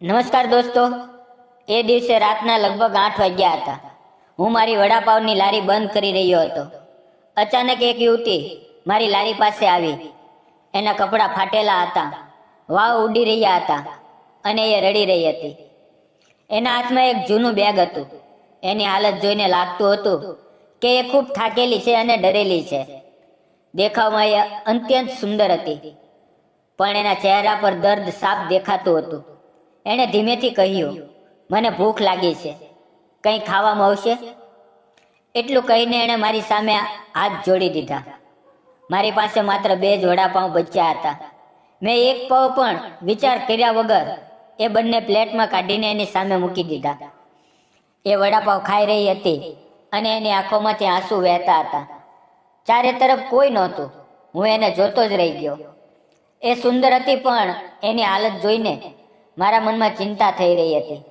નમસ્કાર દોસ્તો, એ દિવસે રાતના લગભગ 8 વાગ્યા હતા. હું મારી વડાપાવની લારી બંધ કરી રહ્યો હતો. અચાનક એક યુવતી મારી લારી પાસે આવી. એના કપડાં ફાટેલા હતા, વાવ ઉડી રહ્યા હતા અને એ રડી રહી હતી. એના હાથમાં એક જૂનું બેગ હતું. એની હાલત જોઈને લાગતું હતું કે એ ખૂબ થાકેલી છે અને ડરેલી છે. દેખાવમાં એ અત્યંત સુંદર હતી, પણ એના ચહેરા પર દર્દ સાફ દેખાતું હતું. એણે ધીમેથી કહ્યું, મને ભૂખ લાગી છે, કંઈ ખાવા મળશે? એટલું કહીને એણે મારી સામે હાથ જોડી દીધા. મારી પાસે માત્ર 2 જ વડાપાઉં બચ્યા હતા. મેં એક પાવ પણ વિચાર કર્યા વગર એ બંને પ્લેટમાં કાઢીને એની સામે મૂકી દીધા. એ વડાપાઉં ખાઈ રહી હતી અને એની આંખોમાંથી આંસુ વહેતા હતા. ચારે તરફ કોઈ નહોતું. હું એને જોતો જ રહી ગયો. એ સુંદર હતી, પણ એની હાલત જોઈને મારા મનમાં ચિંતા થઈ રહી હતી.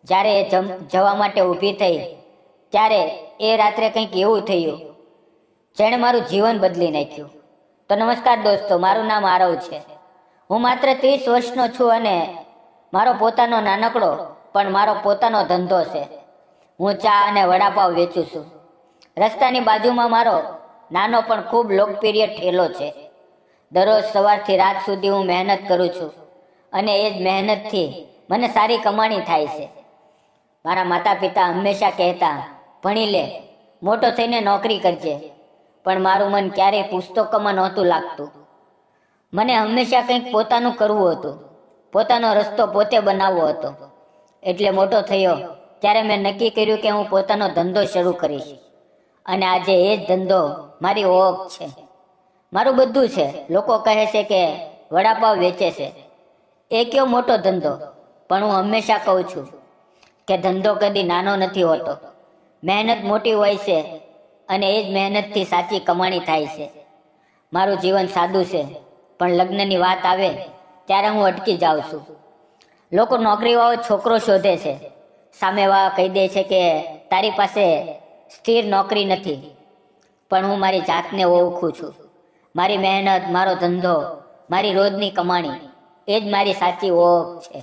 જ્યારે એ જવા માટે ઊભી થઈ ત્યારે એ રાત્રે કંઈક એવું થયું જેણે મારું જીવન બદલી નાખ્યું. તો નમસ્કાર દોસ્તો, મારું નામ આરવ છે. હું માત્ર 30 વર્ષનો છું અને મારો પોતાનો નાનકડો પણ મારો પોતાનો ધંધો છે. હું ચા અને વડાપાવ વેચું છું. રસ્તાની બાજુમાં મારો નાનો પણ ખૂબ લોકપ્રિય ઠેલો છે. દરરોજ સવારથી રાત સુધી હું મહેનત કરું છું અને એ જ મહેનતથી મને સારી કમાણી થાય છે. મારા માતા પિતા હંમેશા કહેતા, ભણી લે, મોટો થઈને નોકરી કરજે. પણ મારું મન ક્યારેય પુસ્તકોમાં નહોતું લાગતું. મને હંમેશા કંઈક પોતાનું કરવું હતું, પોતાનો રસ્તો પોતે બનાવવો હતો. એટલે મોટો થયો ત્યારે મેં નક્કી કર્યું કે હું પોતાનો ધંધો શરૂ કરીશ. અને આજે એ જ ધંધો મારી ઓળખ છે, મારું બધું છે. લોકો કહે છે કે વડાપાવ વેચે છે, એ કયો મોટો ધંધો. પણ હું હંમેશા કહું છું કે ધંધો કદી નાનો નથી હોતો. મહેનત મોટી હોય છે અને એ જ મહેનતથી સાચી કમાણી થાય છે. મારું જીવન સાદું છે, પણ લગ્નની વાત આવે ત્યારે હું અટકી જાઉં છું. લોકો નોકરીવાળો છોકરો શોધે છે. સામેવાળા કહી દે છે કે તારી પાસે સ્થિર નોકરી નથી. પણ હું મારી જાતને ઓળખું છું. મારી મહેનત, મારો ધંધો, મારી રોજની કમાણી, એ જ મારી સાચી ઓળખ છે.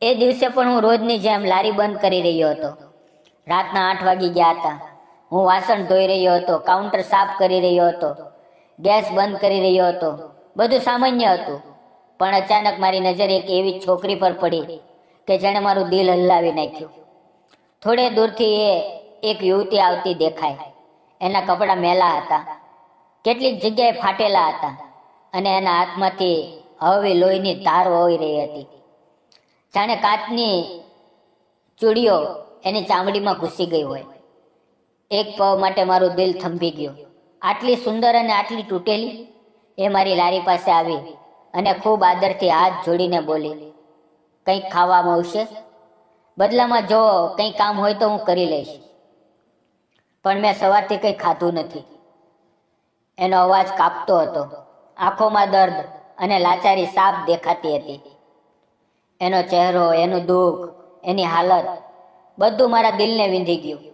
એ દિવસે પણ હું રોજની જેમ લારી બંધ કરી રહ્યો હતો. રાતના 8 વાગી ગયા હતા. હું વાસણ ધોઈ રહ્યો હતો, કાઉન્ટર સાફ કરી રહ્યો હતો, ગેસ બંધ કરી રહ્યો હતો. બધું સામાન્ય હતું. પણ અચાનક મારી નજર એક એવી છોકરી પર પડી કે જેણે મારું દિલ હલાવી નાખ્યું. થોડે દૂરથી એક યુવતી આવતી દેખાય. એના કપડાં મેલા હતા, કેટલીક જગ્યાએ ફાટેલા હતા અને એના હાથમાંથી હળવી લોહીની ધાર વહી રહી હતી. જાણે કાચની ચૂડીઓ એની ચામડીમાં ઘૂસી ગઈ હોય. એક પળ માટે મારું દિલ થંભી ગયું. આટલી સુંદર અને આટલી તૂટેલી. એ મારી લારી પાસે આવી અને ખૂબ આદરથી હાથ જોડીને બોલી, કંઈક ખાવા મળશે? બદલામાં જો કંઈ કામ હોય તો હું કરી લઈશ. પણ મેં સવારથી કંઈ ખાધું નથી. એનો અવાજ કાપતો હતો. આંખોમાં દર્દ અને લાચારી સાફ દેખાતી હતી. એનો ચહેરો, એનું દુઃખ, એની હાલત, બધું મારા દિલને વીંધી ગયું.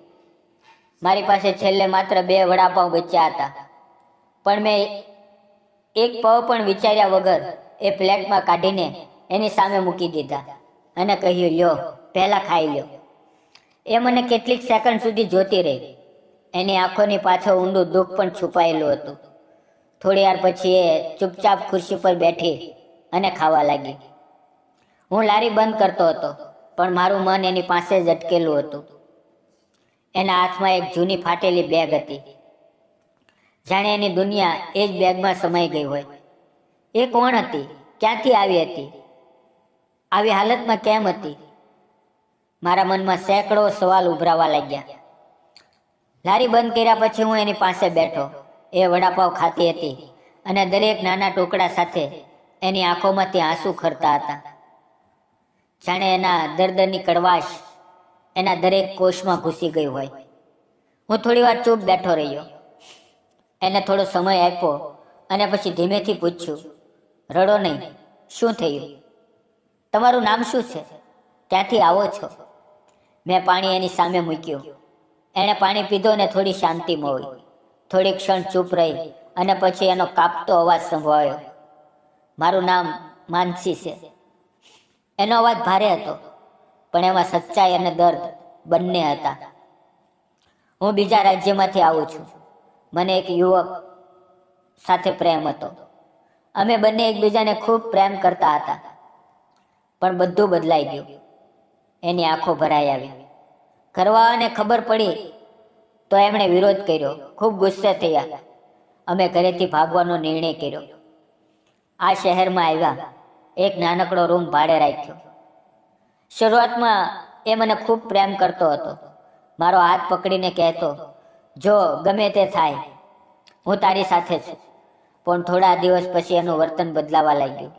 મારી પાસે છેલ્લે માત્ર 2 વડાપાઉં બચ્યા હતા. પણ મેં એક પળ પણ વિચાર્યા વગર એ પ્લેટમાં કાઢીને એની સામે મૂકી દીધા અને કહ્યું, લ્યો, પહેલાં ખાઈ લ્યો. એ મને કેટલીક સેકન્ડ સુધી જોતી રહી. એની આંખોની પાછળ ઊંડું દુઃખ પણ છુપાયેલું હતું. થોડી વાર પછી એ ચૂપચાપ ખુરશી પર બેઠી અને ખાવા લાગી. હું લારી બંધ કરતો હતો, પણ મારું મન એની પાસે જ અટકેલું હતું. એના હાથમાં એક જૂની ફાટેલી બેગ હતી. જાણે એની દુનિયા એ જ બેગમાં સમાઈ ગઈ હોય. એ કોણ હતી? ક્યાંથી આવી હતી? આવી હાલતમાં કેમ હતી? મારા મનમાં સેંકડો સવાલ ઉભરાવા લાગ્યા. લારી બંધ કર્યા પછી હું એની પાસે બેઠો. એ વડાપાવ ખાતી હતી અને દરેક નાના ટુકડા સાથે એની આંખોમાંથી આંસુ ખરતા હતા. જાણે એના દર્દની કડવાશ એના દરેક કોષમાં ઘૂસી ગઈ હોય. હું થોડી વાર ચૂપ બેઠો રહ્યો. એને થોડો સમય આપ્યો અને પછી ધીમેથી પૂછ્યું, રડો નહીં, શું થયું? તમારું નામ શું છે? ક્યાંથી આવો છો? મેં પાણી એની સામે મૂક્યું. એણે પાણી પીધો અને થોડી શાંતિ મળી. થોડી ક્ષણ ચૂપ રહી અને પછી એનો કાપતો અવાજ સંભળાયો, મારું નામ માનસી છે. એનો અવાજ ભારે હતો, પણ એમાં સચ્ચાઈ અને દર્દ બંને હતા. હું બીજા રાજ્યમાંથી આવું છું. મને એક યુવક સાથે પ્રેમ હતો. અમે બંને એકબીજાને ખૂબ પ્રેમ કરતા હતા. પણ બધું બદલાઈ ગયું. એની આંખો ભરાઈ આવી. ઘરવાળાને ખબર પડી તો એમણે વિરોધ કર્યો. ખૂબ ગુસ્સે થયા. અમે ઘરેથી ભાગવાનો નિર્ણય કર્યો. આ શહેરમાં આવ્યા. એક નાનકડો રૂમ ભાડે રાખ્યો. શરૂઆતમાં એ મને ખૂબ પ્રેમ કરતો હતો. મારો હાથ પકડીને કહેતો, જો ગમે તે થાય, હું તારી સાથે છું. પણ થોડા દિવસ પછી એનું વર્તન બદલાવા લાગ્યું.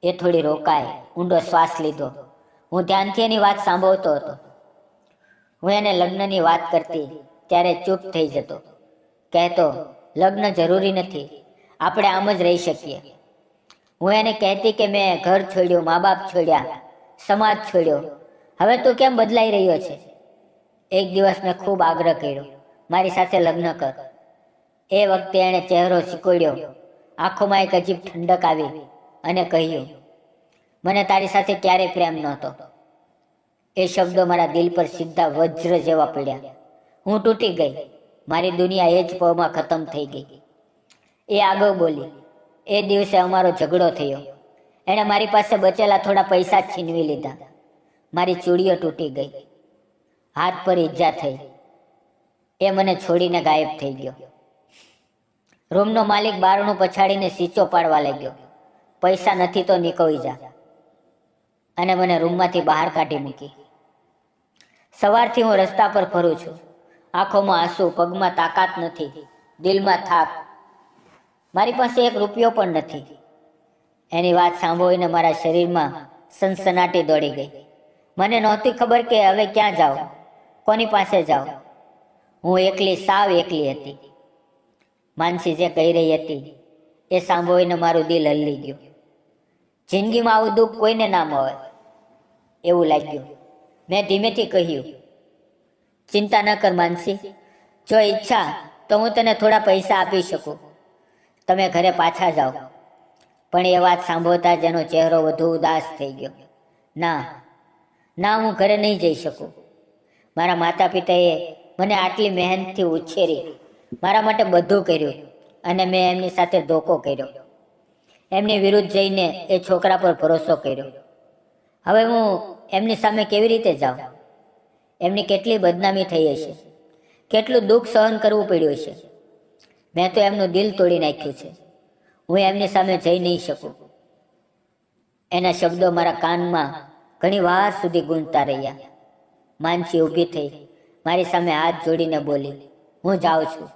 એ થોડી રોકાય, ઊંડો શ્વાસ લીધો. હું ધ્યાનથી એની વાત સાંભળતો હતો. હું એને લગ્નની વાત કરતી ત્યારે ચૂપ થઈ જતો. કહેતો, લગ્ન જરૂરી નથી, આપણે આમ જ રહી શકીએ. હું એને કહેતી કે મેં ઘર છોડ્યું, મા બાપ છોડ્યા, સમાજ છોડ્યો. હવે તું કેમ બદલાઈ રહ્યો છે? એક દિવસ મેં ખૂબ આગ્રહ કર્યો, મારી સાથે લગ્ન કર. એ વખતે એણે ચહેરો સિકોડ્યો. આંખોમાં એક અજીબ ઠંડક આવી અને કહ્યું, મને તારી સાથે ક્યારેય પ્રેમ નહોતો. એ શબ્દો મારા દિલ પર સીધા વજ્ર જેવા પડ્યા. હું તૂટી ગઈ. મારી દુનિયા એ જ પળમાં ખતમ થઈ ગઈ. એ આગળ બોલી, એ દિવસે અમારો ઝઘડો થયો. એણે મારી પાસે બચેલા થોડા પૈસા છીનવી લીધા. મારી ચૂડીઓ તૂટી ગઈ. હાથ પર ઈજા થઈ. એ મને છોડીને ગાયબ થઈ ગયો. રૂમનો માલિક બારણું પછાડીને સીચો પાડવા લાગ્યો. પૈસા નથી તો નીકળી જા. અને મને રૂમમાંથી બહાર કાઢી મૂકી. સવારથી હું રસ્તા પર ફરું છું. આંખોમાં આંસુ, પગમાં તાકાત નથી, દિલમાં થાક. મારી પાસે એક રૂપિયો પણ નથી. એની વાત સાંભળીને મારા શરીરમાં સનસનાટી દોડી ગઈ. મને નહોતી ખબર કે હવે ક્યાં જાઉં, કોની પાસે જાઉં. હું એકલી, સાવ એકલી હતી. માનસી જે કહી રહી હતી એ સાંભળીને મારું દિલ હલી ગયું. જિંદગીમાં આવું દુઃખ કોઈને ના મળે એવું લાગ્યું. મેં ધીમેથી કહ્યું, ચિંતા ન કર માનસી, જો ઈચ્છા તો હું તને થોડા પૈસા આપી શકું. તમે ઘરે પાછા જાઓ. પણ એ વાત સાંભળતા જ એનો ચહેરો વધુ ઉદાસ થઈ ગયો. ના ના, હું ઘરે નહીં જઈ શકું. મારા માતા પિતાએ મને આટલી મહેનતથી ઉછેરી, મારા માટે બધું કર્યું, અને મેં એમની સાથે ધોકો કર્યો. એમની વિરુદ્ધ જઈને એ છોકરા પર ભરોસો કર્યો. હવે હું એમની સામે કેવી રીતે જાઉં? એમની કેટલી બદનામી થઈ હશે, કેટલું દુઃખ સહન કરવું પડ્યું હશે. મેં તો એમનું દિલ તોડી નાખ્યું છે. હું એમની સામે જઈ નહીં શકું. એના શબ્દો મારા કાનમાં ઘણી વાર સુધી ગૂંજતા રહ્યા. માનસી ઊભી થઈ, મારી સામે હાથ જોડીને બોલી, હું જાઉં છું.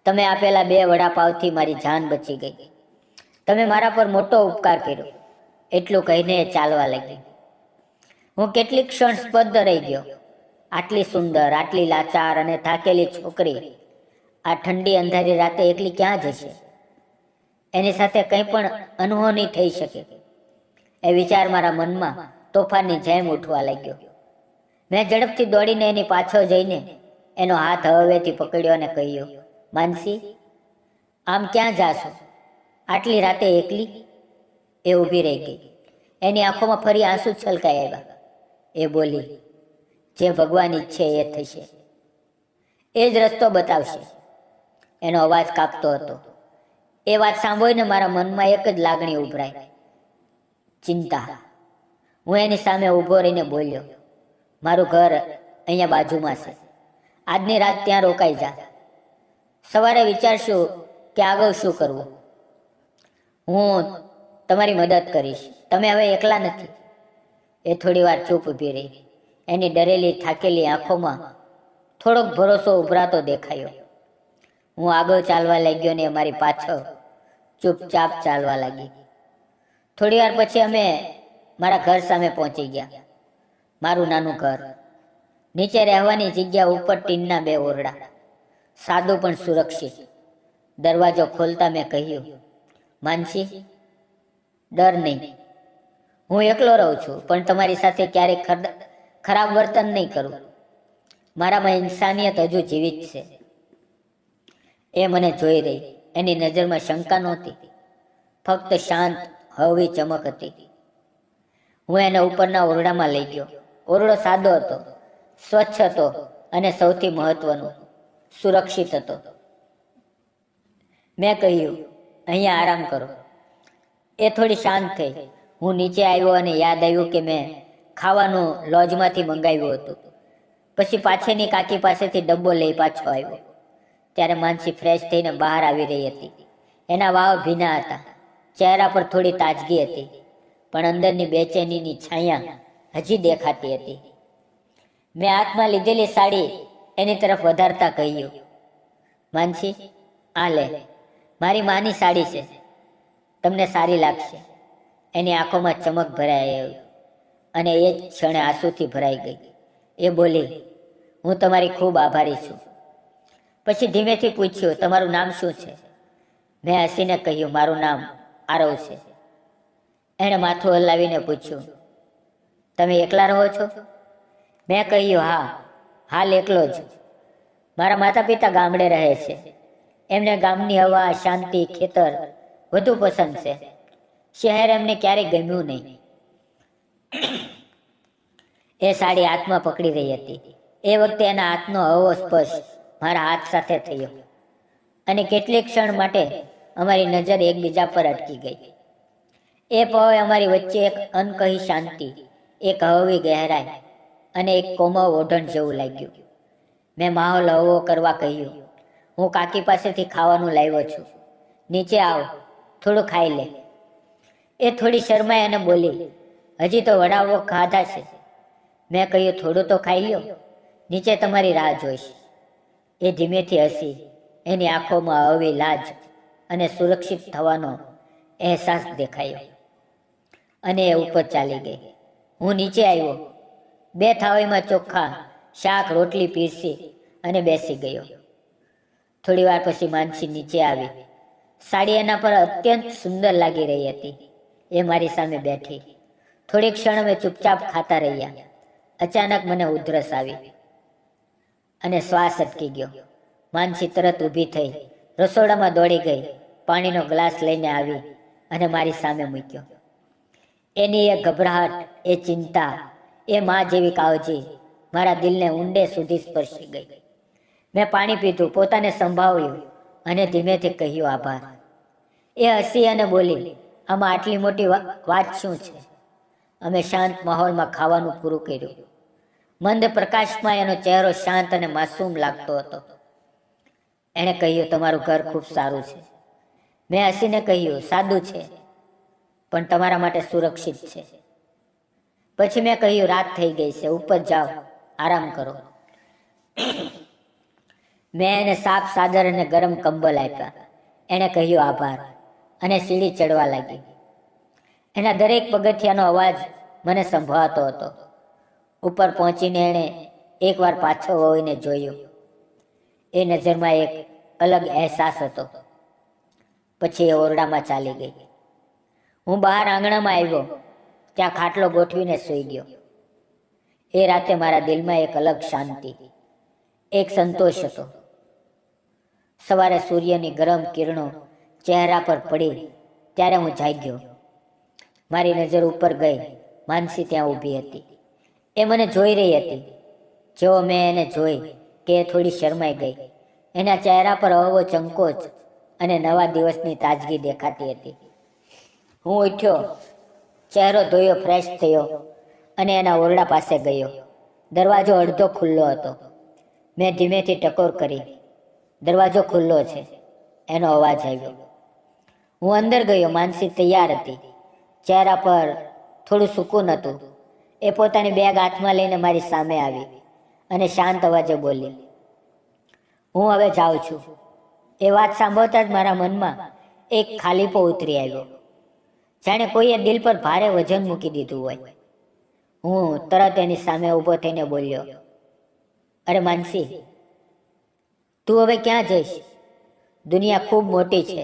તમે આપેલા 2 વડાપાવથી મારી જાન બચી ગઈ. તમે મારા પર મોટો ઉપકાર કર્યો. એટલું કહીને એ ચાલવા લાગી. હું કેટલીક ક્ષણ સ્તબ્ધ રહી ગયો. આટલી સુંદર, આટલી લાચાર અને થાકેલી છોકરી આ ઠંડી અંધારી રાતે એકલી ક્યાં જશે? એની સાથે કંઈ પણ અનહોની થઈ શકે. એ વિચાર મારા મનમાં તોફાનની જેમ ઉઠવા લાગ્યો. મેં ઝડપથી દોડીને એની પાછળ જઈને એનો હાથ હળવેથી પકડ્યો અને કહ્યું, માનસી, આમ ક્યાં જાશો? આટલી રાતે એકલી? એ ઊભી રહી ગઈ. એની આંખોમાં ફરી આંસુ છલકાઈ આવ્યા. એ બોલી, જે ભગવાન ઈચ્છે એ થશે. એ જ રસ્તો બતાવશે. એનો અવાજ કાપતો હતો. એ વાત સાંભળીને મારા મનમાં એક જ લાગણી ઉભરાઈ, ચિંતા. હું એની સામે ઊભો રહીને બોલ્યો, મારું ઘર અહીંયા બાજુમાં છે. આજની રાત ત્યાં રોકાઈ જા. સવારે વિચારશું કે આગળ શું કરવું. હું તમારી મદદ કરીશ. તમે હવે એકલા નથી. એ થોડી વાર ચૂપ ઊભી રહી. એની ડરેલી, થાકેલી આંખોમાં થોડોક ભરોસો ઉભરાતો દેખાયો. હું આગળ ચાલવા લાગ્યો ને અમારી પાછળ ચૂપચાપ ચાલવા લાગી. થોડી વાર પછી અમે મારા ઘર સામે પહોંચી ગયા. મારું નાનું ઘર. નીચે રહેવાની જગ્યા, ઉપર ટીનના 2 ઓરડા. સાદું પણ સુરક્ષિત. દરવાજો ખોલતા મેં કહ્યું, માનસી, ડર નહીં. હું એકલો રહું છું, પણ તમારી સાથે ક્યારેક ખરાબ વર્તન નહીં કરું. મારામાં ઇન્સાનિયત હજુ જીવિત છે. એ મને જોઈ રહી. એની નજરમાં શંકા નહોતી, ફક્ત શાંત, હળવી ચમક હતી. હું એને ઉપરના ઓરડામાં લઈ ગયો. ઓરડો સાદો હતો, સ્વચ્છ હતો અને સૌથી મહત્વનું, સુરક્ષિત હતો. મેં કહ્યું, અહીંયા આરામ કરો. એ થોડી શાંત થઈ. હું નીચે આવ્યો અને યાદ આવ્યું કે મેં ખાવાનું લોજમાંથી મંગાવ્યું હતું. પછી પાછળની કાકી પાસેથી ડબ્બો લઈ પાછો આવ્યો. ત્યારે માનસી ફ્રેશ થઈને બહાર આવી રહી હતી. એના વાવ ભીના હતા, ચહેરા પર થોડી તાજગી હતી, પણ અંદરની બેચેનીની છાયા હજી દેખાતી હતી. મેં હાથમાં લીધેલી સાડી એની તરફ વધારતા કહ્યું, માનસી, આ લે, મારી માની સાડી છે, તમને સારી લાગશે. એની આંખોમાં ચમક ભરાઈ આવી અને એ જ ક્ષણે આંસુથી ભરાઈ ગઈ. એ બોલી, હું તમારી ખૂબ આભારી છું. પછી ધીમેથી પૂછ્યું, તમારું નામ શું છે? મેં હસીને કહ્યું, મારું નામ આરવ છે. એણે માથું હલાવીને પૂછ્યું, તમે એકલા રહો છો? મેં કહ્યું, હા, હાલ એકલો જ. મારા માતા પિતા ગામડે રહે છે. એમને ગામની હવા, શાંતિ, ખેતર વધુ પસંદ છે. શહેર એમને ક્યારેય ગમ્યું નહીં. એ સાડી હાથમાં પકડી રહી હતી. એ વખતે એના હાથનો હળવો સ્પર્શ મારા હાથ સાથે થયો અને કેટલીક ક્ષણ માટે અમારી નજર એકબીજા પર અટકી ગઈ. એ પળે અમારી વચ્ચે એક અનકહી શાંતિ, એક હળવી ગહેરાઈ અને એક કોમળ ઓઢણ જેવું લાગ્યું. મેં માહોલ હળવો કરવા કહ્યું, હું કાકી પાસેથી ખાવાનું લાવ્યો છું, નીચે આવ, થોડું ખાઈ લે. એ થોડી શરમાઈ અને બોલી, હજી તો વડાઓ ખાધા છે. મેં કહ્યું, થોડું તો ખાઈ લ્યો, નીચે તમારી રાહ જોઈશ. એ ધીમેથી હસી. એની આંખોમાં હળવી લાજ અને સુરક્ષિત થવાનો અહેસાસ દેખાયો અને એ ઉપર ચાલી ગઈ. હું નીચે આવ્યો. 2 થાળીમાં ચોખા, શાક, રોટલી પીરસી અને બેસી ગયો. થોડી વાર પછી માનસી નીચે આવી. સાડી એના પર અત્યંત સુંદર લાગી રહી હતી. એ મારી સામે બેઠી. થોડી ક્ષણ અમે ચૂપચાપ ખાતા રહ્યા. અચાનક મને ઉધરસ આવી અને શ્વાસ અટકી ગયો. માનસી તરત ઊભી થઈ, રસોડામાં દોડી ગઈ, પાણીનો ગ્લાસ લઈને આવી અને મારી સામે મૂક્યો. એની એ ગભરાટ, એ ચિંતા, એ માં જેવી કાળજી મારા દિલને ઊંડે સુધી સ્પર્શી ગઈ. મેં પાણી પીધું, પોતાને સંભાળ્યું અને ધીમેથી કહ્યું, આભાર. એ હસી અને બોલી, આમાં આટલી મોટી વાત શું છે? અમે શાંત માહોલમાં ખાવાનું પૂરું કર્યું. મંદ પ્રકાશમાં એનો ચહેરો શાંત અને માસૂમ લાગતો હતો. એણે કહ્યું, તમારું ઘર ખૂબ સારું છે. મેં હસીને કહ્યું, સાદું છે, પણ તમારા માટે સુરક્ષિત છે. પછી મેં કહ્યું, રાત થઈ ગઈ છે, ઉપર જાઓ, આરામ કરો. મેં એને સાફ ચાદર અને ગરમ કંબલ આપ્યા. એણે કહ્યું, આભાર, અને સીડી ચડવા લાગી. એના દરેક પગથિયાનો અવાજ મને સંભળાતો હતો. ઉપર પહોંચીને એણે એકવાર પાછો વળીને જોયું. એ નજરમાં એક અલગ અહેસાસ હતો. પછી એ ઓરડામાં ચાલી ગઈ. હું બહાર આંગણામાં આવ્યો. ત્યાં ખાટલો ગોઠવીને સૂઈ ગયો. એ રાતે મારા દિલમાં એક અલગ શાંતિ, એક સંતોષ હતો. સવારે સૂર્યની ગરમ કિરણો ચહેરા પર પડી ત્યારે હું જાગ્યો. મારી નજર ઉપર ગઈ. માનસી ત્યાં ઊભી હતી. એ મને જોઈ રહી હતી. જો મેં એને જોઈ કે એ થોડી શરમાઈ ગઈ. એના ચહેરા પર હળવો ચંકોચ અને નવા દિવસની તાજગી દેખાતી હતી. હું ઉઠ્યો, ચહેરો ધોયો, ફ્રેશ થયો અને એના ઓરડા પાસે ગયો. દરવાજો અડધો ખુલ્લો હતો. મેં ધીમેથી ટકોર કરી. દરવાજો ખુલ્લો છે, એનો અવાજ આવ્યો. હું અંદર ગયો. માનસી તૈયાર હતી. ચહેરા પર થોડું સુકૂન હતું. એ પોતાની બેગ હાથમાં લઈને મારી સામે આવી અને શાંત અવાજે બોલી, હું હવે જાઉં છું. એ વાત સાંભળતા જ મારા મનમાં એક ખાલીપો ઉતરી આવ્યો, જાણે કોઈએ દિલ પર ભારે વજન મૂકી દીધું હોય. હું તરત એની સામે ઊભો થઈને બોલ્યો, અરે માનસી, તું હવે ક્યાં જઈશ? દુનિયા ખૂબ મોટી છે,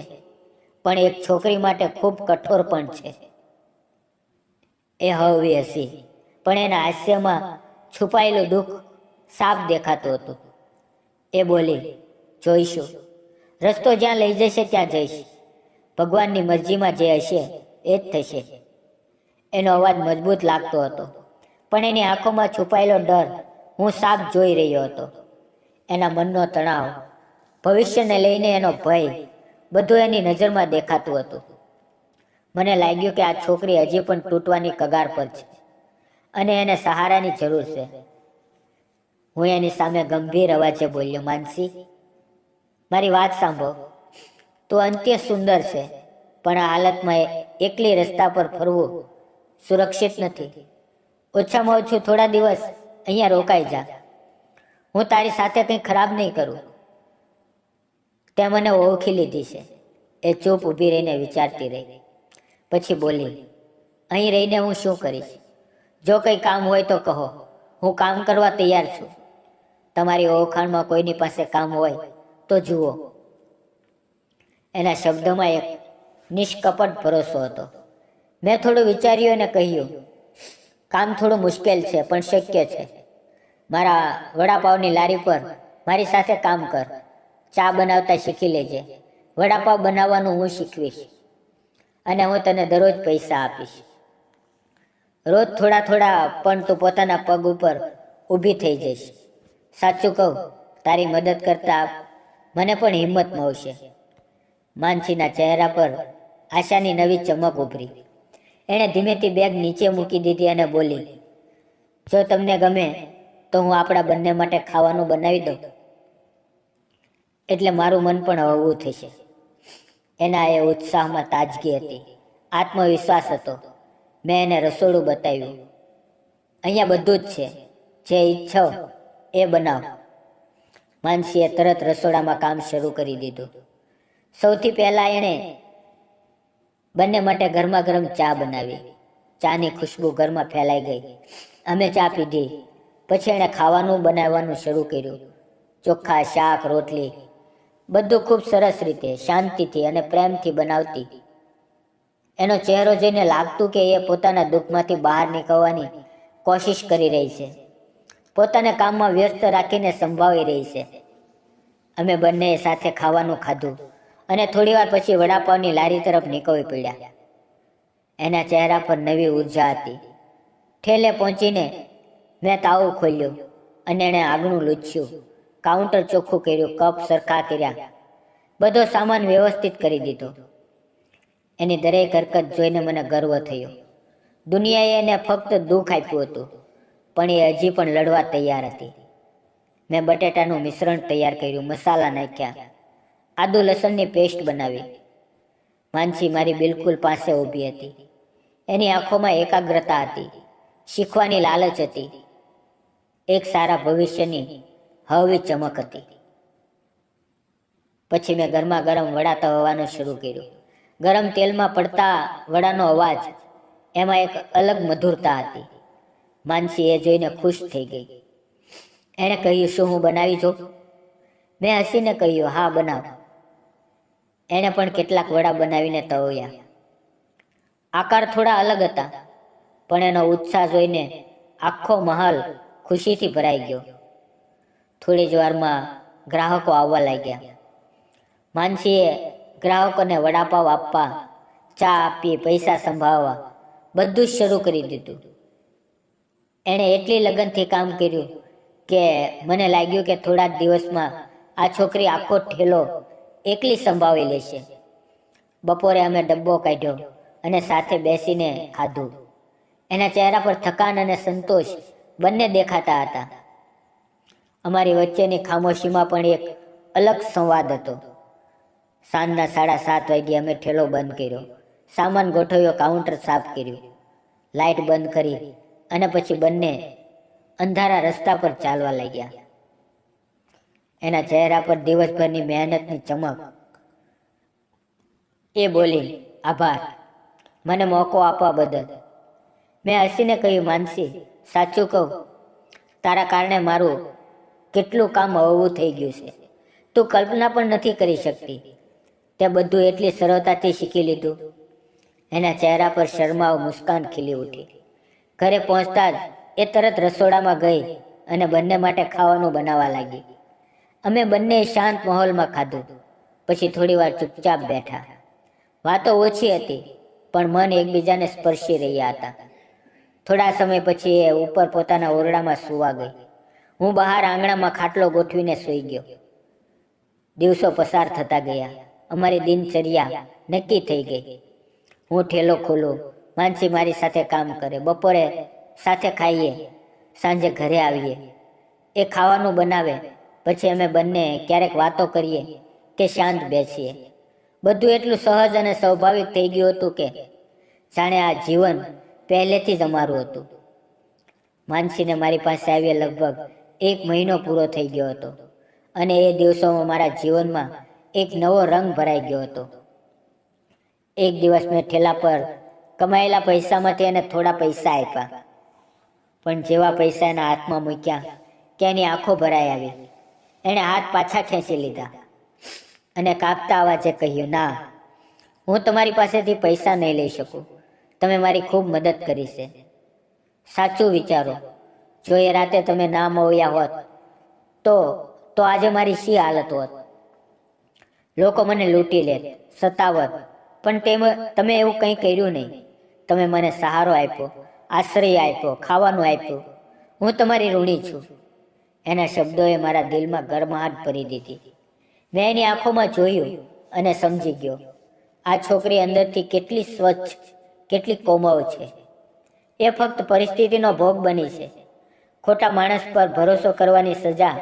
પણ એક છોકરી માટે ખૂબ કઠોર પણ છે. એ હળવી હસી, પણ એના હાસ્યમાં છુપાયેલું દુઃખ સાફ દેખાતું હતું. એ બોલી, જોઈશું. રસ્તો જ્યાં લઈ જશે ત્યાં જઈશ. ભગવાનની મરજીમાં જે હશે એ જ થશે. એનો અવાજ મજબૂત લાગતો હતો, પણ એની આંખોમાં છુપાયેલો ડર હું સાફ જોઈ રહ્યો હતો. એના મનનો તણાવ, ભવિષ્યને લઈને એનો ભય, બધું એની નજરમાં દેખાતું હતું. મને લાગ્યું કે આ છોકરી હજી પણ તૂટવાની કગાર પર છે અને એને સહારાની જરૂર છે. હું એની સામે ગંભીર અવાજે બોલ્યો, માનસી, મારી વાત સાંભળો. તું અંત્ય સુંદર છે, પણ આ હાલતમાં એકલી રસ્તા પર ફરવું સુરક્ષિત નથી. ઓછામાં ઓછું થોડા દિવસ અહીંયા રોકાઈ જા. હું તારી સાથે કંઈ ખરાબ નહીં કરું. તે મને ઓળખી લીધી છે. એ ચૂપ ઊભી રહીને વિચારતી રહી. પછી બોલી, અહીં રહીને હું શું કરીશ? જો કંઈ કામ હોય તો કહો, હું કામ કરવા તૈયાર છું. તમારી ઓળખાણમાં કોઈની પાસે કામ હોય તો જુઓ. એના શબ્દોમાં એક નિષ્કપટ ભરોસો હતો. મેં થોડું વિચાર્યું અને કહ્યું, કામ થોડું મુશ્કેલ છે પણ શક્ય છે. મારા વડાપાવની લારી પર મારી સાથે કામ કર. ચા બનાવતા શીખી લેજે. વડાપાવ બનાવવાનું હું શીખવીશ અને હું તને દરરોજ પૈસા આપીશ. રોજ થોડા થોડા, પણ તું પોતાના પગ ઉપર ઊભી થઈ જઈશ. સાચું કહું, તારી મદદ કરતા મને પણ હિંમત મળશે. માનસીના ચહેરા પર આશાની નવી ચમક ઉભરી. એણે ધીમેથી બેગ નીચે મૂકી દીધી અને બોલી, જો તમને ગમે તો હું આપણા બંને માટે ખાવાનું બનાવી દઉં. એટલે મારું મન પણ હળવું થશે. એના એ ઉત્સાહમાં તાજગી હતી, આત્મવિશ્વાસ હતો. મેં એને રસોડું બતાવ્યું. અહીંયા બધું જ છે, જે ઈચ્છો એ બનાવ. માનસીએ તરત રસોડામાં કામ શરૂ કરી દીધું. સૌથી પહેલાં એણે બંને માટે ગરમા ગરમ ચા બનાવી. ચાની ખુશ્બુ ઘરમાં ફેલાઈ ગઈ. અમે ચા પીધી. પછી એણે ખાવાનું બનાવવાનું શરૂ કર્યું. ચોખ્ખા, શાક, રોટલી, બધું ખૂબ સરસ રીતે, શાંતિથી અને પ્રેમથી બનાવતી. એનો ચહેરો જોઈને લાગતું કે એ પોતાના દુઃખમાંથી બહાર નીકળવાની કોશિશ કરી રહી છે, પોતાને કામમાં વ્યસ્ત રાખીને સંભાળી રહી છે. અમે બંનેએ સાથે ખાવાનું ખાધું અને થોડીવાર પછી વડાપાવની લારી તરફ નીકળી પડ્યા. એના ચહેરા પર નવી ઉર્જા હતી. ઠેલે પહોંચીને મેં તાળું ખોલ્યું અને એણે આગળનું લૂછ્યું. કાઉન્ટર ચોખ્ખું કર્યું, કપ સરખા કર્યા, બધો સામાન વ્યવસ્થિત કરી દીધો. એની દરેક હરકત જોઈને મને ગર્વ થયો. દુનિયાએ એને ફક્ત દુઃખ આપ્યું હતું, પણ એ હજી પણ લડવા તૈયાર હતી. મેં બટેટાનું મિશ્રણ તૈયાર કર્યું, મસાલા નાખ્યા, આદુ લસણની પેસ્ટ બનાવી. માનસી મારી બિલકુલ પાસે ઊભી હતી. એની આંખોમાં એકાગ્રતા હતી, શીખવાની લાલચ હતી, એક સારા ભવિષ્યની હળવી ચમક હતી. પછી મેં ગરમા ગરમ વડા તળવાનું શરૂ કર્યું. ગરમ તેલમાં પડતા વડાનો અવાજ, એમાં એક અલગ મધુરતા હતી. માનસી એ જોઈને ખુશ થઈ ગઈ. એણે કહ્યું, શું હું બનાવી જોઉં? મેં હસીને કહ્યું, હા બનાવ. એણે પણ કેટલાક વડા બનાવીને તળ્યા. આકાર થોડા અલગ હતા, પણ એનો ઉત્સાહ જોઈને આખો મહલ ખુશીથી ભરાઈ ગયો. થોડી જ વારમાં ગ્રાહકો આવવા લાગ્યા. માનસીએ ગ્રાહકોને વડાપાવ આપવા, ચા આપી, પૈસા સંભાળવા, બધું જ શરૂ કરી દીધું. એણે એટલી લગનથી કામ કર્યું કે મને લાગ્યું કે થોડા જ દિવસમાં આ છોકરી આખો ઠેલો એકલી સંભાળી લેશે. બપોરે અમે ડબ્બો કાઢ્યો અને સાથે બેસીને ખાધું. એના ચહેરા પર થકાન અને સંતોષ બંને દેખાતા હતા. અમારી વચ્ચેની ખામોશીમાં પણ એક અલગ સંવાદ હતો. સાંજના 7:30 વાગ્યે અમે ઠેલો બંધ કર્યો, સામાન ગોઠવ્યો, કાઉન્ટર સાફ કર્યું, લાઇટ બંધ કરી અને પછી બંને અંધારા રસ્તા પર ચાલવા લાગ્યા. એના ચહેરા પર દિવસભરની મહેનતની ચમક. એ બોલી, આભાર, મને મોકો આપવા બદલ. મેં હસીને કહ્યું, માનસી, સાચું કહું, તારા કારણે મારું કેટલું કામ હળવું થઈ ગયું છે. તું કલ્પના પણ નથી કરી શકતી. તે બધું એટલી સરળતાથી શીખી લીધું. એના ચહેરા પર શરમાવ મુસ્કાન ખીલી ઉઠી. ઘરે પહોંચતા જ એ તરત રસોડામાં ગઈ અને બંને માટે ખાવાનું બનાવવા લાગી. અમે બંને શાંત માહોલમાં ખાધું. પછી થોડી વાર ચૂપચાપ બેઠા. વાતો ઓછી હતી, પણ મન એકબીજાને સ્પર્શી રહ્યા હતા. થોડા સમય પછી એ ઉપર પોતાના ઓરડામાં સૂવા ગઈ. હું બહાર આંગણામાં ખાટલો ગોઠવીને સૂઈ ગયો. દિવસો પસાર થતા ગયા. અમારી દિનચર્યા નક્કી થઈ ગઈ. હું ઠેલો ખોલું, માનસી મારી સાથે કામ કરે, બપોરે સાથે ખાઈએ, સાંજે ઘરે આવીએ. એ ખાવાનું બનાવે, પછી અમે બંને ક્યારેક વાતો કરીએ કે શાંત બેસીએ. બધું એટલું સહજ અને સ્વાભાવિક થઈ ગયું હતું કે જાણે આ જીવન પહેલેથી જ અમારું હતું. માનસીને મારી પાસે આવીએ લગભગ 1 મહિનો પૂરો થઈ ગયો હતો અને એ દિવસોમાં મારા જીવનમાં એક નવો રંગ ભરાઈ ગયો હતો. એક દિવસ મેં ઠેલા પર કમાયેલા પૈસામાંથી એને થોડા પૈસા આપ્યા, પણ જેવા પૈસા એના હાથમાં મૂક્યા કે એની આંખો ભરાઈ આવી. એણે હાથ પાછા ખેંચી લીધા અને કાપતા અવાજે કહ્યું, ના, હું તમારી પાસેથી પૈસા નહીં લઈ શકું. તમે મારી ખૂબ મદદ કરી છે. સાચું વિચારો, જો એ રાતે તમે ના મળ્યા હોત તો આજે મારી શી હાલત હોત? લોકો મને લૂંટી લેત, સતાવત, પણ તમે એવું કંઈ કર્યું નહીં. તમે મને સહારો આપ્યો, આશ્રય આપ્યો, ખાવાનું આપ્યું. હું તમારી ઋણી છું. એના શબ્દોએ મારા દિલમાં ગરમાહટ ભરી દીધી. મેં એની આંખોમાં જોયું અને સમજી ગયો, આ છોકરી અંદરથી કેટલી સ્વચ્છ, કેટલી કોમળ છે. એ ફક્ત પરિસ્થિતિનો ભોગ બની છે. ખોટા માણસ પર ભરોસો કરવાની સજા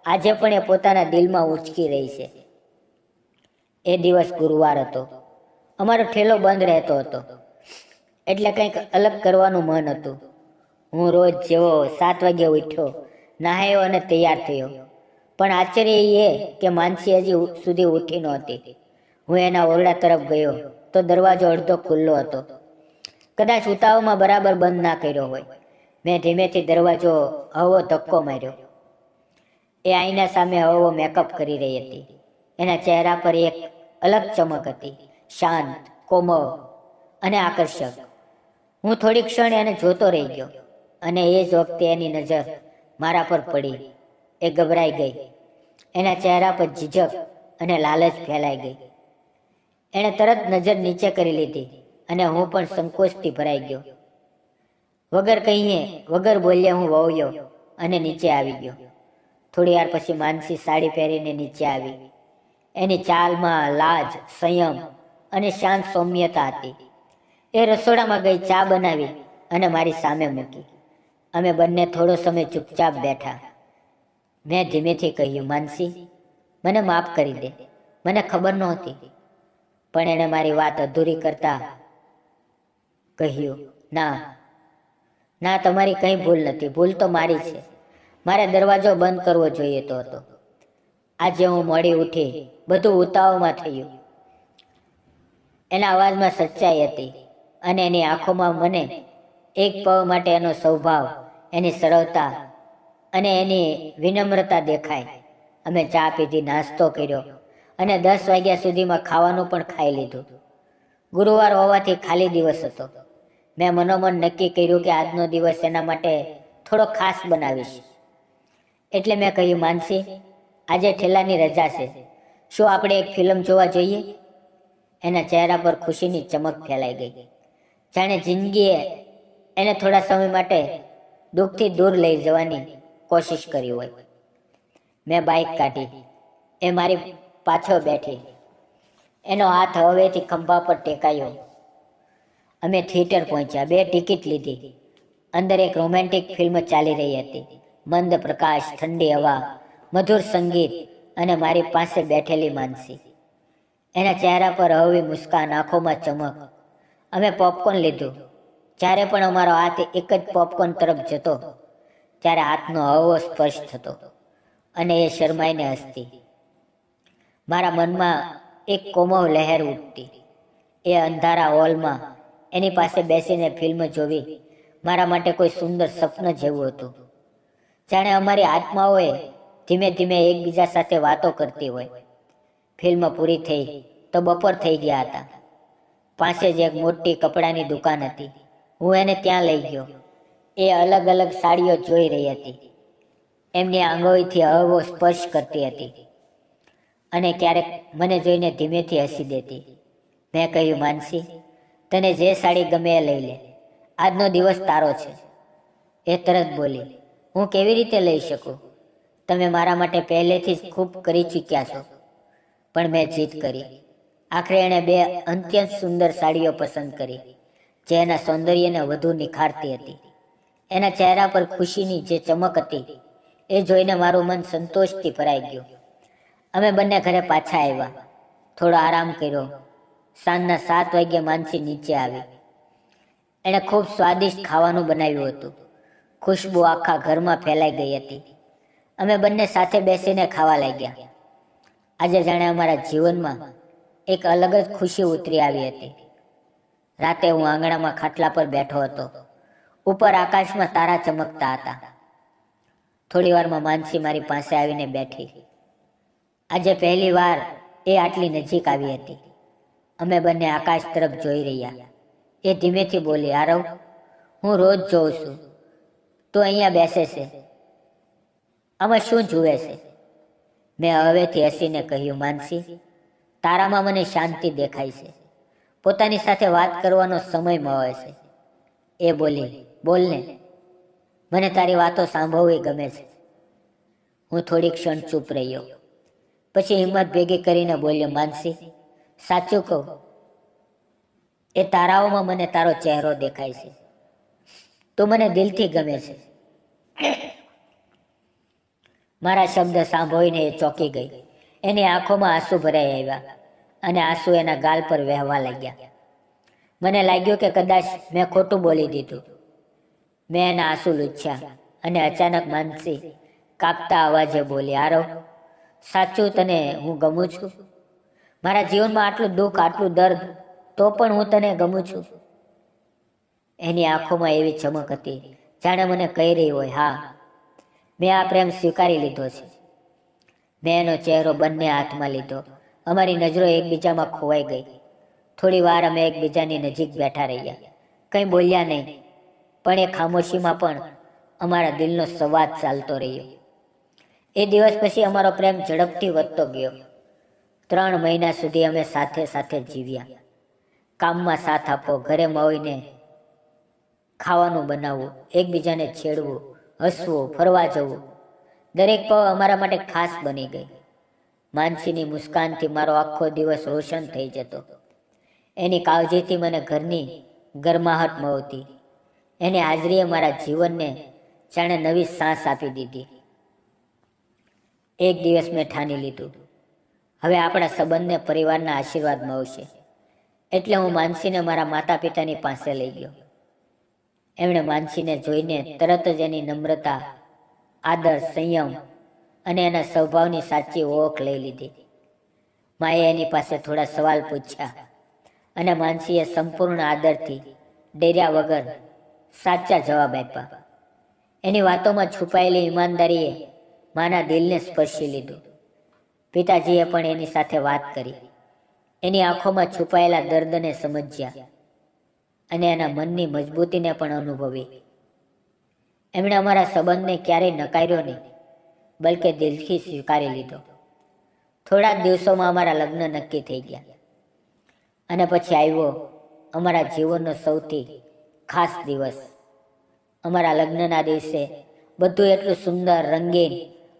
આજે પણ એ પોતાના દિલમાં ઉંચકી રહી છે. એ દિવસ ગુરુવાર હતો. અમારો ઠેલો બંધ રહેતો હતો, એટલે કંઈક અલગ કરવાનું મન હતું. હું રોજ જેવો 7 વાગે ઉઠ્યો, નહાયો અને તૈયાર થયો. પણ આશ્ચર્ય એ કે માનસી હજી સુધી ઉઠી નહોતી. હું એના ઓરડા તરફ ગયો તો દરવાજો અડધો ખુલ્લો હતો. કદાચ ઉતાવળમાં બરાબર બંધ ના કર્યો હોય. મેં ધીમેથી દરવાજો હળવો ધક્કો માર્યો. એ આઈના સામે હળવો મેકઅપ કરી રહી હતી. એના ચહેરા પર એક અલગ ચમક હતી, શાંત, કોમળ અને આકર્ષક. હું થોડી ક્ષણ એને જોતો રહી ગયો અને એ જ વખતે એની નજર મારા પર પડી. એ ગભરાઈ ગઈ. એના ચહેરા પર ઝીઝક અને લાલચ ફેલાઈ ગઈ. એણે તરત નજર નીચે કરી લીધી અને હું પણ સંકોચથી ભરાઈ ગયો. વગર કહીએ, વગર બોલ્યા હું વળ્યો અને નીચે આવી ગયો. થોડી વાર પછી માનસી સાડી પહેરીને નીચે આવી. એની ચાલમાં લાજ, સંયમ અને શાંત સૌમ્યતા હતી. એ રસોડામાં ગઈ, ચા બનાવી અને મારી સામે મૂકી. અમે બંને થોડો સમય ચૂપચાપ બેઠા. મેં ધીમેથી કહ્યું, માનસી, મને માફ કરી દે. મને ખબર નહોતી. પણ એણે મારી વાત અધૂરી કરતા કહ્યું, ના, તમારી કંઈ ભૂલ નથી. ભૂલ તો મારી છે. મારે દરવાજો બંધ કરવો જોઈએ તો હતો. આજે હું મોડી ઉઠી, બધું ઉતાવળમાં થયું. એના અવાજમાં સચ્ચાઈ હતી અને એની આંખોમાં મને એક પળ માટે એનો સ્વભાવ, એની સરળતા અને એની વિનમ્રતા દેખાય. અમે ચા પીધી, નાસ્તો કર્યો અને 10 વાગ્યા સુધીમાં ખાવાનું પણ ખાઈ લીધું. ગુરુવાર હોવાથી ખાલી દિવસ હતો. મેં મનોમન નક્કી કર્યું કે આજનો દિવસ એના માટે થોડો ખાસ બનાવીશ. એટલે મેં કહ્યું, માનસી, આજે ઠેલાની રજા છે. શું આપણે એક ફિલ્મ જોવા જઈએ? એના ચહેરા પર ખુશીની ચમક ફેલાઈ ગઈ, જાણે જિંદગીએ એને થોડા સમય માટે દુઃખથી દૂર લઈ જવાની કોશિશ કરી હોય. મેં બાઇક કાઢી. એ મારી પાછળ બેઠી. એનો હાથ હવેથી ખંભા પર ટેકાયો. અમે થિયેટર પહોંચ્યા. 2 ટિકિટ લીધી. અંદર એક રોમેન્ટિક ફિલ્મ ચાલી રહી હતી. મંદ પ્રકાશ, ઠંડી હવા, મધુર સંગીત અને મારી પાસે બેઠેલી માનસી. એના ચહેરા પર હળવી મુસ્કાન, આંખોમાં ચમક. અમે પોપકોર્ન લીધું. જ્યારે પણ અમારો હાથ એક જ પોપકોર્ન તરફ જતો ત્યારે હાથનો હળવો સ્પર્શ થતો અને એ શરમાઈને હસતી. મારા મનમાં એક કોમળ લહેર ઉઠતી. એ અંધારા હોલમાં એની પાસે બેસીને ફિલ્મ જોવી મારા માટે કોઈ સુંદર સ્વપ્ન જેવું હતું. જાણે અમારી આત્માઓએ ધીમે ધીમે એકબીજા સાથે વાતો કરતી હોય. ફિલ્મ પૂરી થઈ તો બપોર થઈ ગયા હતા. પાસે જ એક મોટી કપડાની દુકાન હતી. હું એને ત્યાં લઈ ગયો. એ અલગ અલગ સાડીઓ જોઈ રહી હતી. એમની આંગળીથી હળવો સ્પર્શ કરતી હતી અને ક્યારેક મને જોઈને ધીમેથી હસી દેતી. મેં કહ્યું, માનસી, તને જે સાડી ગમે એ લઈ લે, આજનો દિવસ તારો છે. એ તરત બોલી, હું કેવી રીતે લઈ શકું? તમે મારા માટે પહેલેથી જ ખૂબ કરી ચૂક્યા છો. પણ મેં જીદ કરી. આખરે એણે બે અત્યંત સુંદર સાડીઓ પસંદ કરી, જે એના સૌંદર્યને વધુ નિખારતી હતી. એના ચહેરા પર ખુશીની જે ચમક હતી, એ જોઈને મારું મન સંતોષથી ભરાઈ ગયું. અમે બંને ઘરે પાછા આવ્યા, થોડો આરામ કર્યો. સાંજના 7 વાગ્યે માનસી નીચે આવી. એણે ખૂબ સ્વાદિષ્ટ ખાવાનું બનાવ્યું હતું. ખુશ્બુ આખા ઘરમાં ફેલાઈ ગઈ હતી. અમે બંને સાથે બેસીને ખાવા લાગ્યા. આજે જાણે અમારા જીવનમાં એક અલગ જ ખુશી ઉતરી આવી હતી. રાતે હું આંગણામાં ખાટલા પર બેઠો હતો. ઉપર આકાશમાં તારા ચમકતા હતા. થોડી વારમાં માનસી મારી પાસે આવીને બેઠી. આજે પહેલી વાર એ આટલી નજીક આવી હતી. અમે બંને આકાશ તરફ જોઈ રહ્યા. એ ધીમેથી બોલી, આરવ, હું રોજ જોઉં છું, તું અહીંયા બેસે છે, આમાં શું જુએ છે? મેં હવેથી હસીને કહ્યું, માનસી, તારામાં મને શાંતિ દેખાય છે. પોતાની સાથે વાત કરવાનો સમય મળે છે. એ બોલી, બોલને, મને તારી વાતો સાંભળવી ગમે છે. હું થોડી ક્ષણ ચૂપ રહ્યો. પછી હિંમત ભેગી કરીને બોલ્યો, માનસી, સાચું કહું, એ તારાઓમાં મને તારો ચહેરો દેખાય છે. તું મને દિલથી ગમે છે. મારા શબ્દ સાંભળીને એ ચોંકી ગઈ. એની આંખોમાં આંસુ ભરાઈ આવ્યા અને આંસુ એના ગાલ પર વહેવા લાગ્યા. મને લાગ્યું કે કદાચ મેં ખોટું બોલી દીધું. મેં એના આંસુ લૂછ્યા અને અચાનક માનસી કાપતા અવાજે બોલી, આરવ, સાચું તને હું ગમું છું? મારા જીવનમાં આટલું દુઃખ, આટલું દર્દ, તો પણ હું તને ગમું છું? એની આંખોમાં એવી ચમક હતી જાણે મને કહી રહી હોય, હા, મેં આ પ્રેમ સ્વીકારી લીધો છે. મેં એનો ચહેરો બંને હાથમાં લીધો. અમારી નજરો એકબીજામાં ખોવાઈ ગઈ. થોડી વાર અમે એકબીજાની નજીક બેઠા રહ્યા. કંઈ બોલ્યા નહીં, પણ એ ખામોશીમાં પણ અમારા દિલનો સંવાદ ચાલતો રહ્યો. એ દિવસ પછી અમારો પ્રેમ ઝડપથી વધતો ગયો. 3 મહિના સુધી અમે સાથે સાથે જીવ્યા. કામમાં સાથ આપવો, ઘરે મળીને ખાવાનું બનાવવું, એકબીજાને છેડવું, હસવું, ફરવા જવું, દરેક પળ અમારા માટે ખાસ બની ગઈ. માનસીની મુસ્કાનથી મારો આખો દિવસ રોશન થઈ જતો. એની કાળજીથી મને ઘરની ગરમાહટ મળતી. એની હાજરીએ મારા જીવનને જાણે નવી સાંસ આપી દીધી. એક દિવસ મેં ઠાની લીધું, હવે આપણા સંબંધને પરિવારના આશીર્વાદ મળશે. એટલે હું માનસીને મારા માતા પિતાની પાસે લઈ ગયો. એમણે માનસીને જોઈને તરત જ એની નમ્રતા, આદર, સંયમ અને એના સ્વભાવની સાચી ઓળખ લઈ લીધી. માએ એની પાસે થોડા સવાલ પૂછ્યા અને માનસીએ સંપૂર્ણ આદરથી, ડર્યા વગર સાચા જવાબ આપ્યા. એની વાતોમાં છુપાયેલી ઈમાનદારીએ માના દિલને સ્પર્શી લીધું. પિતાજીએ પણ એની સાથે વાત કરી. એની આંખોમાં છુપાયેલા દર્દને સમજ્યા અને એના મનની મજબૂતીને પણ અનુભવી. એમણે અમારા સંબંધને ક્યારેય નકાર્યો નહીં, બલકે દિલથી સ્વીકારી લીધો. થોડા જ દિવસોમાં અમારા લગ્ન નક્કી થઈ ગયા અને પછી આવ્યો અમારા જીવનનો સૌથી ખાસ દિવસ. અમારા લગ્નના દિવસે બધું એટલું સુંદર, રંગીન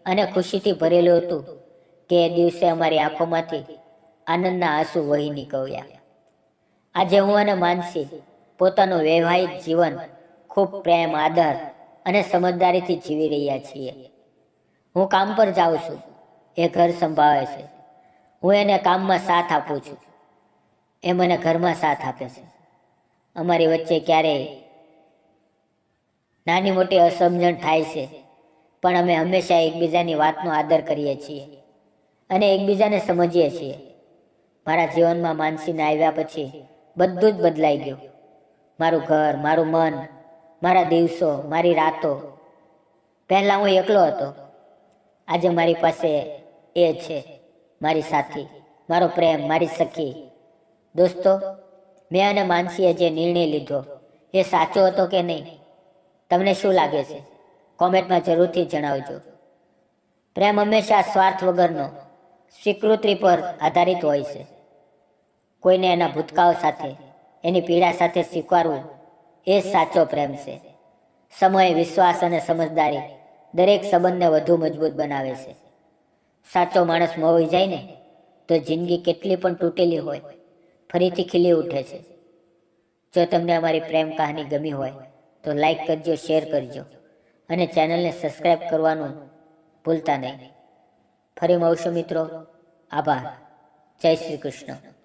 અને ખુશીથી ભરેલું હતું કે એ દિવસે અમારી આંખોમાંથી આનંદના આંસુ વહી નીકળ્યા. આજે હું અને માનસી પોતાનું વૈવાહિક જીવન ખૂબ પ્રેમ, આદર અને સમજદારીથી જીવી રહ્યા છીએ. હું કામ પર જાઉં છું, એ ઘર સંભાળે છે. હું એને કામમાં સાથ આપું છું, એ મને ઘરમાં સાથ આપે છે. અમારી વચ્ચે ક્યારેય નાની મોટી અસમજણ થાય છે, પણ અમે હંમેશા એકબીજાની વાતનો આદર કરીએ છીએ અને એકબીજાને સમજીએ છીએ. મારા જીવનમાં માનસીને આવ્યા પછી બધું જ બદલાઈ ગયું. મારું ઘર, મારું મન, મારા દિવસો, મારી રાતો. પહેલાં હું એકલો હતો, આજે મારી પાસે એ છે, મારી સાથી, મારો પ્રેમ, મારી સખી. દોસ્તો, મેં અને માનસીએ જે નિર્ણય લીધો એ સાચો હતો કે નહીં? તમને શું લાગે છે? કોમેન્ટમાં જરૂરથી જણાવજો. પ્રેમ હંમેશા સ્વાર્થ વગરનો, સ્વીકૃતિ પર આધારિત હોય છે. કોઈને એના ભૂતકાળ સાથે, એની પીડા સાથે સ્વીકારવું એ જ સાચો પ્રેમ છે. સમય, વિશ્વાસ અને સમજદારી દરેક સંબંધને વધુ મજબૂત બનાવે છે. સાચો માણસ મોહી જાય ને તો જિંદગી કેટલી પણ તૂટેલી હોય ફરીથી ખીલી ઉઠે છે. જો તમને અમારી પ્રેમ કહાની ગમી હોય તો લાઈક કરજો, શેર કરજો અને ચેનલને સબસ્ક્રાઈબ કરવાનું ભૂલતા નહીં. ફરી મળશું મિત્રો. આભાર. જય શ્રી કૃષ્ણ.